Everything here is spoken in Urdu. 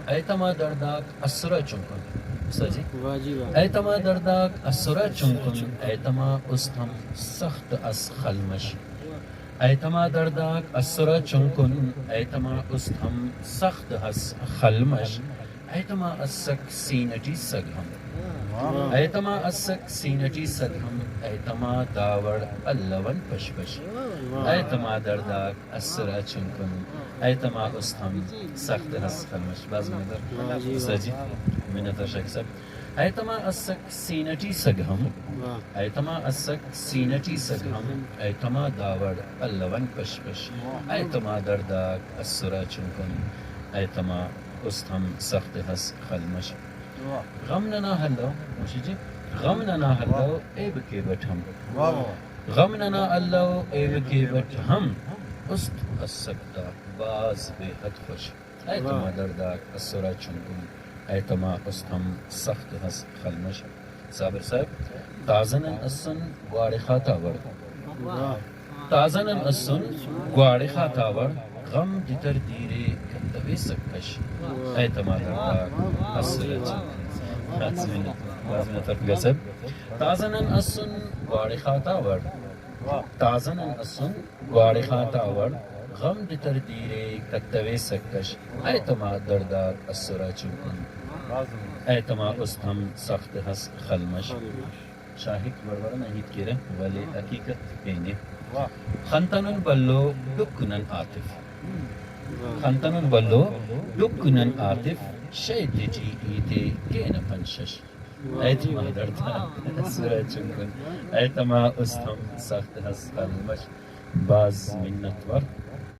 ایتما درداک اسرا چنکن سجی واجب ایتما درداک اسرا چنکن ایتما استم سخت از خلمش ایتما درداک اسرا چنکن ایتما استم سخت از خلمش ایتما اسک سینٹی سگہم ایتما اسک سینٹی سگہم ایتما داور اللون پشپش ایتما درداک اسرا چنکن ایتما استم سخت از خلمش باز میں در سجی منت شک سب ایتما اسک سینٹی سگہم ایتما اسک سینٹی سگہم ایتما داور اللون پشپش ایتما درداک اسرا چنکن ایتما استم سخت از خلمش غم ننا ہلو مشی جی غم ننا ہلو ایب کے بٹ ہم غم ننا ہلو ایب کے بٹ ہم است السکتا باز بے حد خوش ایتما درداک اسرا چنکن ایتما استم سخت از خلمش صابر صاحب تازنن اسن گواڑ خاتاور تازنن اسن گواڑ خاتاور غم دیتر دیرے کتوی سکش ایتما درداک اسرا چنکن تازنن اسن گواڑ خاتاور تازنن اسن گواڑ خاتاور غم دیتر دیرے کتوی سکش ایتما درداک اسرا چنکن ایتما استم سخت از خلمش شاہد ورورن اہید کرے ولی حقیقت پینے خنتنن بلو دکنن عاطف خنتنن بلو دکنن عاطف شید جی ایتے کین پنشش ایتما درداک اسرا چنکن ایتما استم سخت از خلمش باز منت ور